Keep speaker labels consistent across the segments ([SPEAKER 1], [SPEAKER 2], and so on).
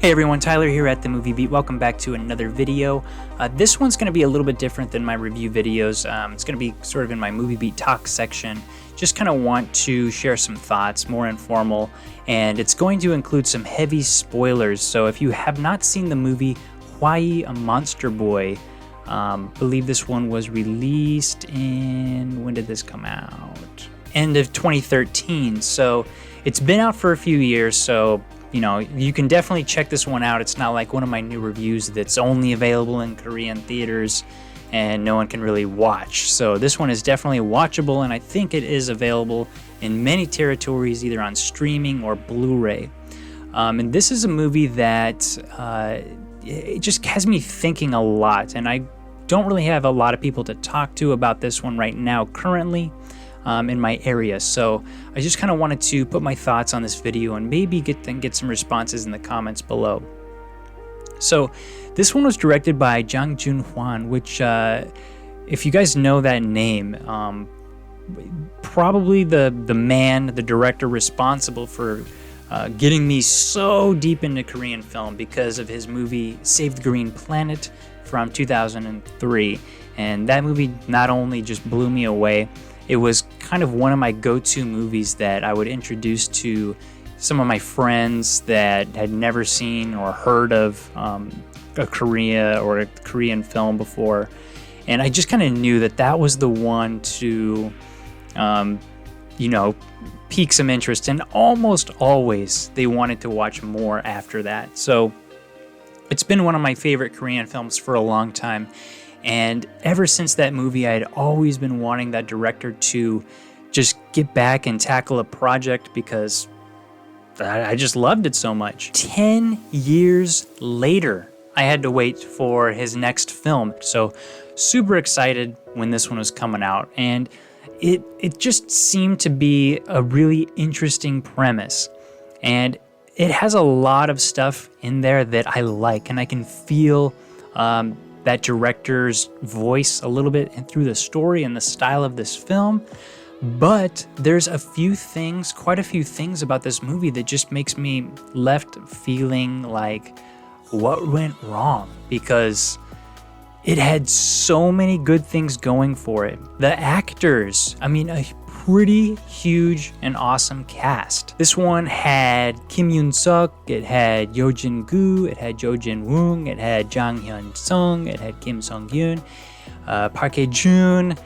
[SPEAKER 1] Hey everyone, Tyler here at The Movie Beat. Welcome back to another video. This one's going to be a little bit different than my review videos. It's going to be sort of in my Movie Beat talk section. Just kind of want to share some thoughts, more informal, and it's going to include some heavy spoilers. So if you have not seen the movie Hwayi, a Monster Boy, believe this one was released in, when did this come out? End of 2013. So it's been out for a few years, so you know, you can definitely check this one out. It's not like one of my new reviews that's only available in Korean theaters and no one can really watch. So this one is definitely watchable, and I think it is available in many territories, either on streaming or Blu-ray. And this is a movie that it just has me thinking a lot, and I don't really have a lot of people to talk to about this one right now currently. In my area, so I just kind of wanted to put my thoughts on this video and maybe get some responses in the comments below. So this one was directed by Jang Joon-hwan, which if you guys know that name, probably the director responsible for getting me so deep into Korean film because of his movie Save the Green Planet from 2003, and that movie not only just blew me away, it was kind of one of my go-to movies that I would introduce to some of my friends that had never seen or heard of a Korea or a Korean film before. And I just kind of knew that that was the one to, pique some interest. And almost always they wanted to watch more after that. So it's been one of my favorite Korean films for a long time. And ever since that movie, I had always been wanting that director to just get back and tackle a project because I just loved it so much. 10 years later, I had to wait for his next film. So super excited when this one was coming out. And it just seemed to be a really interesting premise. And it has a lot of stuff in there that I like, and I can feel that director's voice a little bit through the story and the style of this film. But there's quite a few things about this movie that just makes me left feeling like, what went wrong? Because it had so many good things going for it. The actors, a pretty huge and awesome cast. This one had Kim Yoon-seok, it had Yeo Jin-goo, it had Jo Jin-woong, it had Jang Hyun-sung, it had Kim Sung-yoon, Park Hae-joon.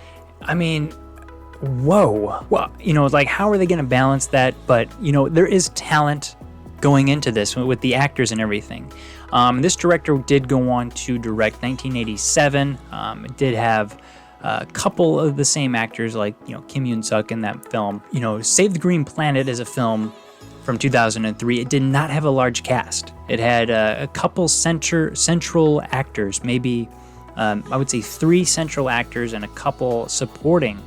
[SPEAKER 1] Whoa. Well, like, how are they going to balance that? But, there is talent going into this with the actors and everything. This director did go on to direct 1987. It did have a couple of the same actors, like Kim Yoon-seok in that film. Save the Green Planet is a film from 2003. It did not have a large cast. It had a couple central actors, maybe I would say 3 central actors and a couple supporting.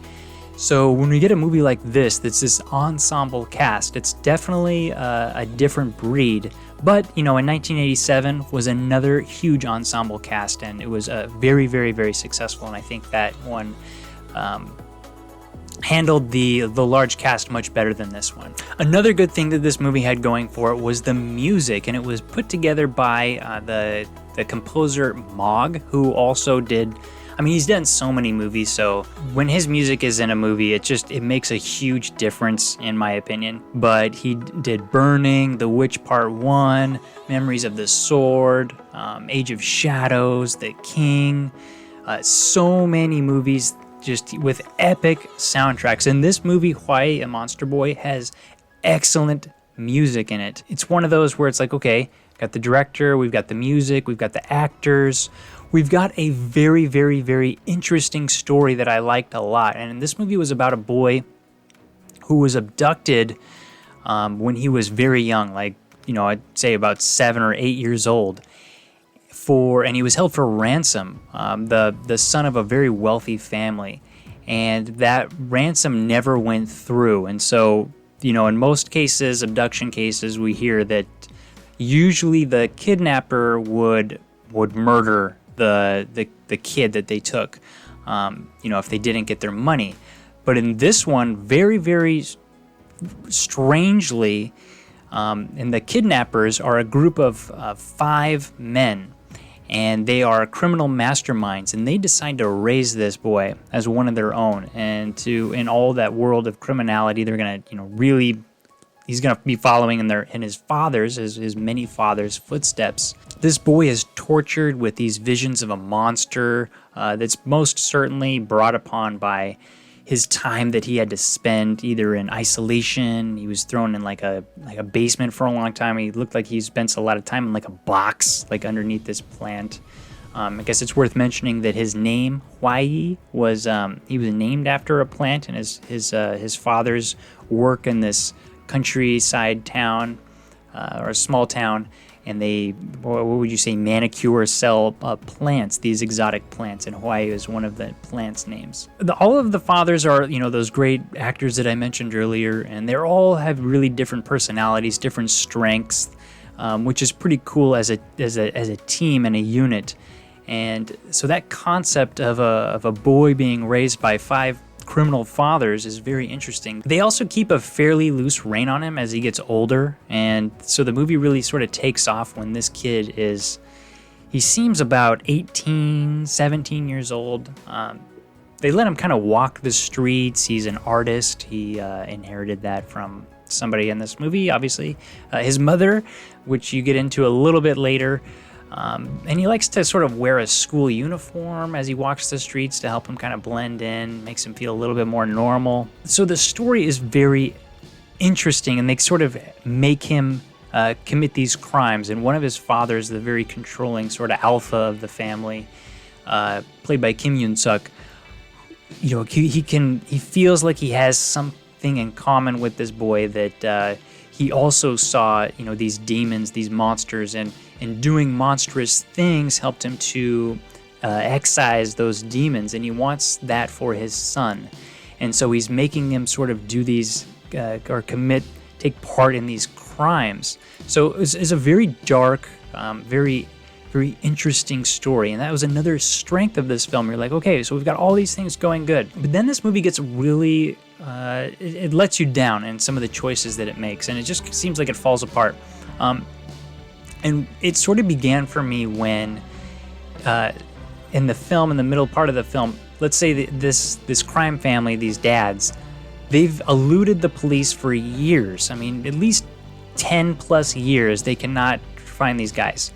[SPEAKER 1] So when we get a movie like this, that's this ensemble cast, it's definitely a different breed. But, in 1987 was another huge ensemble cast, and it was very, very, very successful. And I think that one handled the large cast much better than this one. Another good thing that this movie had going for it was the music, and it was put together by the composer Mog, who also did... he's done so many movies, so when his music is in a movie, it makes a huge difference, in my opinion. But he did Burning, The Witch Part 1, Memories of the Sword, Age of Shadows, The King, so many movies just with epic soundtracks. And this movie, Hwayi, a Monster Boy, has excellent music in it. It's one of those where it's like, okay, got the director, we've got the music, we've got the actors, we've got a very, very, very interesting story that I liked a lot. And this movie was about a boy who was abducted when he was very young, like, I'd say about 7 or 8 years old, and he was held for ransom, the son of a very wealthy family. And that ransom never went through. And so, in most cases, abduction cases, we hear that usually the kidnapper would murder the kid that they took, if they didn't get their money. But in this one, very, very strangely, And the kidnappers are a group of 5 men, and they are criminal masterminds, and they decide to raise this boy as one of their own. And in all that world of criminality, they're gonna, really, he's gonna be following in his father's, his many fathers' footsteps. This boy is tortured with these visions of a monster that's most certainly brought upon by his time that he had to spend either in isolation. He was thrown in like a basement for a long time. He looked like he spent a lot of time in like a box, like underneath this plant. I guess it's worth mentioning that his name, Hwayi, was he was named after a plant and his father's work in this countryside town or a small town. And they, what would you say, manicure, sell plants, these exotic plants, and Hwayi is one of the plants' names. All of the fathers are, those great actors that I mentioned earlier, and they all have really different personalities, different strengths, which is pretty cool as a team and a unit. And so that concept of a boy being raised by 5 criminal fathers is very interesting. They also keep a fairly loose rein on him as he gets older, and so the movie really sort of takes off when this kid he seems about 18, 17 years old. They let him kind of walk the streets. He's an artist. He inherited that from somebody in this movie, obviously. His mother, which you get into a little bit later. And he likes to sort of wear a school uniform as he walks the streets to help him kind of blend in, makes him feel a little bit more normal. So the story is very interesting, and they sort of make him commit these crimes. And one of his fathers, the very controlling sort of alpha of the family, played by Kim Yoon-seok, he feels like he has something in common with this boy, that he also saw, these demons, these monsters, and doing monstrous things helped him to excise those demons, and he wants that for his son. And so he's making him sort of do these or take part in these crimes. So it's a very dark, very, very interesting story, and that was another strength of this film. You're like, okay, so we've got all these things going good, but then this movie gets really, it lets you down in some of the choices that it makes, and it just seems like it falls apart. And it sort of began for me when, in the middle part of the film, let's say this crime family, these dads, they've eluded the police for years. I mean, at least 10 plus years, they cannot find these guys.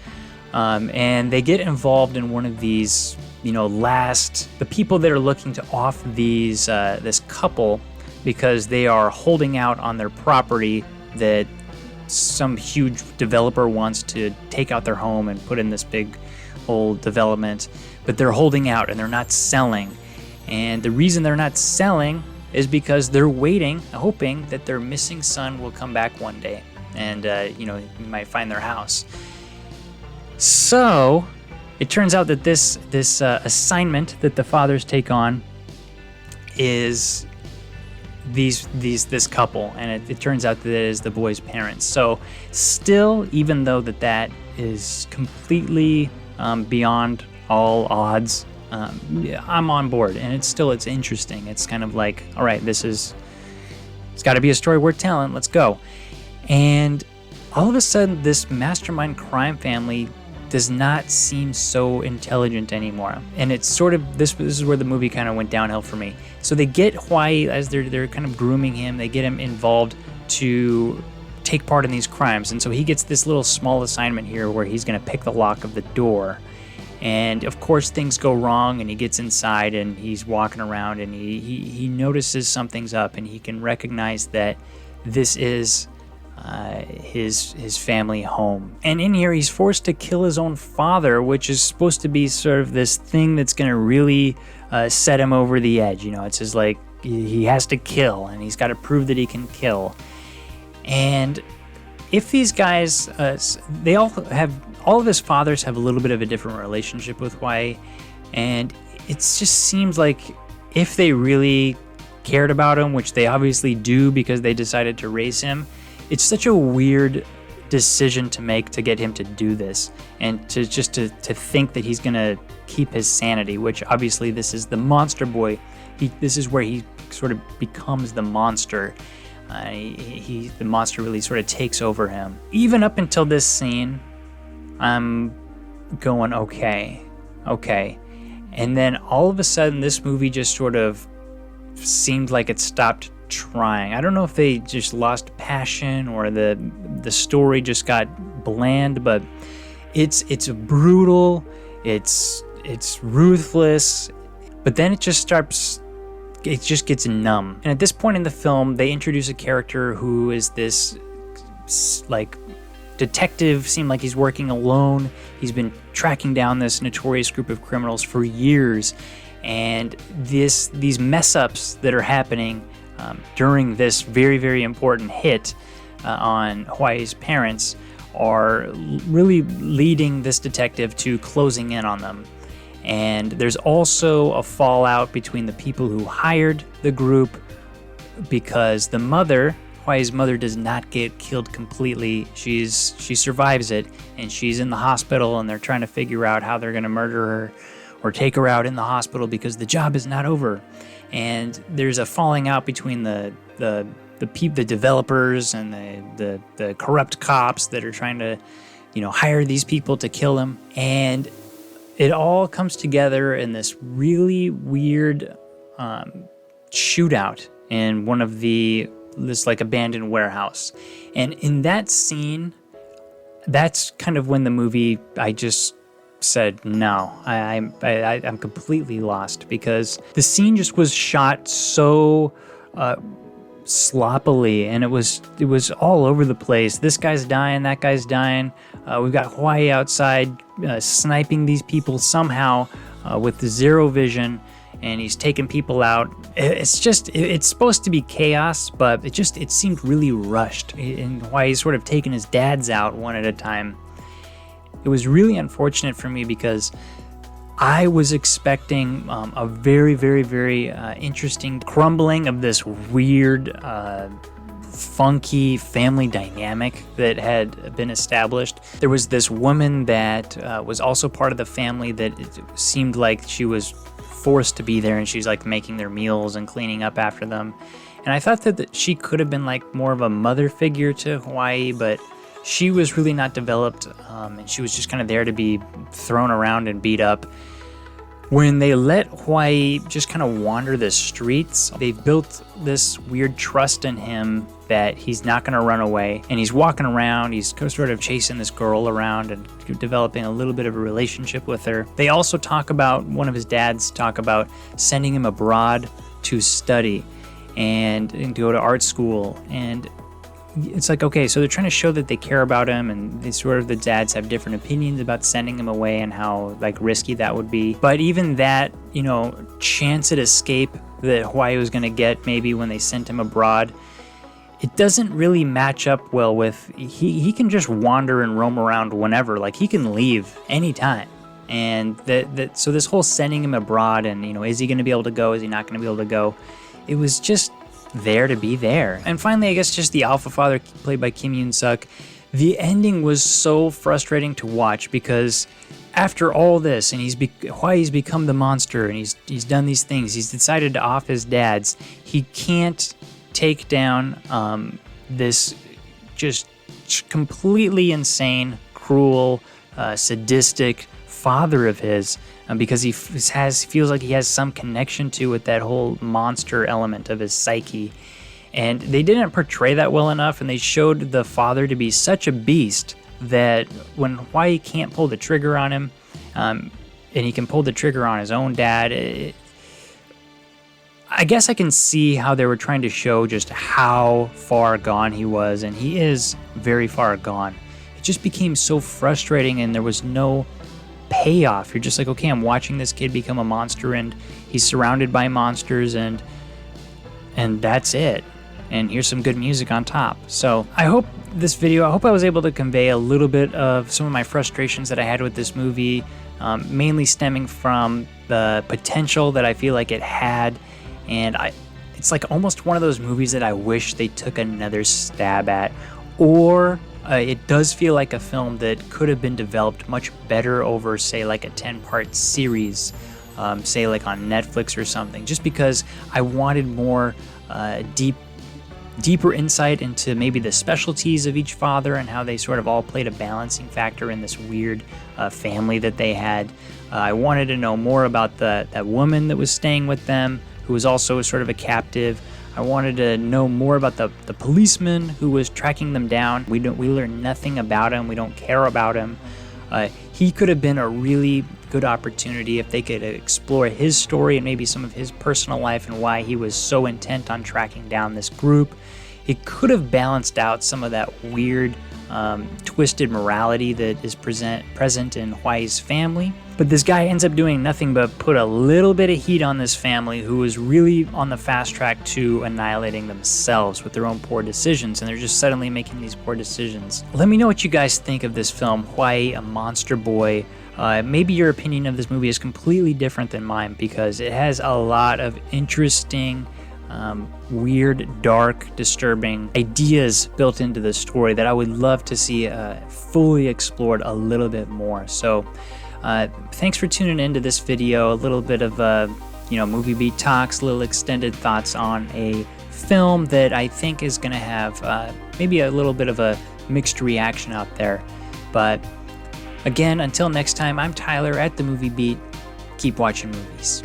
[SPEAKER 1] And they get involved in one of these, the people that are looking to off this couple because they are holding out on their property that some huge developer wants to take out their home and put in this big old development, but they're holding out and they're not selling. And the reason they're not selling is because they're waiting, hoping that their missing son will come back one day and, he might find their house. So it turns out that this assignment that the fathers take on is this couple, and it turns out that it is the boy's parents. So still, even though that is completely beyond all odds, I'm on board, and it's interesting. It's kind of like, all right, it's got to be a story worth telling. Let's go. And all of a sudden, this mastermind crime family does not seem so intelligent anymore. And it's sort of, this is where the movie kind of went downhill for me. So they get Hwayi, as they're kind of grooming him, they get him involved to take part in these crimes. And so he gets this little small assignment here where he's gonna pick the lock of the door. And of course things go wrong, and he gets inside and he's walking around, and he notices something's up, and he can recognize that this is his family home. And in here, he's forced to kill his own father, which is supposed to be sort of this thing that's going to really set him over the edge. It's just like he has to kill, and he's got to prove that he can kill. And if these guys, all of his fathers have a little bit of a different relationship with Hwayi, and it just seems like if they really cared about him, which they obviously do because they decided to raise him, it's such a weird decision to make to get him to do this, and to think that he's gonna keep his sanity, which obviously this is the monster boy. This is where he sort of becomes the monster. The monster really sort of takes over him. Even up until this scene, I'm going, okay. And then all of a sudden, this movie just sort of seemed like it stopped trying. I don't know if they just lost passion or the story just got bland, but it's brutal, it's ruthless, but then it just gets numb. And at this point in the film, they introduce a character who is this like detective, seemed like he's working alone. He's been tracking down this notorious group of criminals for years, and these mess ups that are happening during this very, very important hit on Hwayi's parents are really leading this detective to closing in on them. And there's also a fallout between the people who hired the group, because the mother, Hwayi's mother, does not get killed completely. She survives it, and she's in the hospital, and they're trying to figure out how they're going to murder her or take her out in the hospital because the job is not over. And there's a falling out between the developers and the corrupt cops that are trying to, hire these people to kill him. And it all comes together in this really weird shootout in one of this like abandoned warehouse. And in that scene, that's kind of when the movie, I just said, no, I'm completely lost, because the scene just was shot so sloppily, and it was all over the place. This guy's dying, that guy's dying. We've got Hwayi outside sniping these people somehow with zero vision, and he's taking people out. It's supposed to be chaos, but it seemed really rushed, and Hwayi's sort of taking his dads out one at a time. It was really unfortunate for me, because I was expecting a very, very, very interesting crumbling of this weird, funky family dynamic that had been established. There was this woman that was also part of the family that it seemed like she was forced to be there, and she's like making their meals and cleaning up after them. And I thought that she could have been like more of a mother figure to Hwayi, but she was really not developed, and she was just kind of there to be thrown around and beat up. When they let Hwayi just kind of wander the streets, they built this weird trust in him that he's not going to run away. And he's walking around, he's sort of chasing this girl around and developing a little bit of a relationship with her. They also one of his dads talk about sending him abroad to study and to go to art school. And it's like, okay, so they're trying to show that they care about him, and the dads have different opinions about sending him away and how like risky that would be. But even that, chance at escape that Hwayi was going to get maybe when they sent him abroad, it doesn't really match up well with, he can just wander and roam around whenever, like he can leave anytime. And so this whole sending him abroad and, is he going to be able to go? Is he not going to be able to go? It was just there to be there. And finally, I guess just the alpha father, played by Kim Yoon-seok. The ending was so frustrating to watch, because after all this, and Hwayi's become the monster, and he's done these things, he's decided to off his dads. He can't take down this just completely insane, cruel, sadistic father of his, because he feels like he has some connection to with that whole monster element of his psyche. And they didn't portray that well enough, and they showed the father to be such a beast that when Hwayi can't pull the trigger on him, and he can pull the trigger on his own dad, I guess I can see how they were trying to show just how far gone he was, and he is very far gone. It just became so frustrating, and there was no payoff. You're just like, okay, I'm watching this kid become a monster, and he's surrounded by monsters, and that's it. And here's some good music on top. So I hope I was able to convey a little bit of some of my frustrations that I had with this movie, mainly stemming from the potential that I feel like it had. And it's like almost one of those movies that I wish they took another stab at, or it does feel like a film that could have been developed much better over, say, like a 10-part series, say like on Netflix or something, just because I wanted more deep deeper insight into maybe the specialties of each father and how they sort of all played a balancing factor in this weird family that they had. I wanted to know more about that woman that was staying with them, who was also sort of a captive. I wanted to know more about the policeman who was tracking them down. We learn nothing about him. We don't care about him. He could have been a really good opportunity if they could explore his story and maybe some of his personal life and why he was so intent on tracking down this group. It could have balanced out some of that weird, twisted morality that is present in Hwayi's family. But this guy ends up doing nothing but put a little bit of heat on this family who was really on the fast track to annihilating themselves with their own poor decisions, and they're just suddenly making these poor decisions. Let me know what you guys think of this film, Hwayi, A Monster Boy. Maybe your opinion of this movie is completely different than mine because it has a lot of interesting, weird, dark, disturbing ideas built into the story that I would love to see fully explored a little bit more. So thanks for tuning into this video. A little bit of movie beat talks, little extended thoughts on a film that I think is going to have maybe a little bit of a mixed reaction out there. But again, until next time, I'm Tyler at The Movie Beat. Keep watching movies.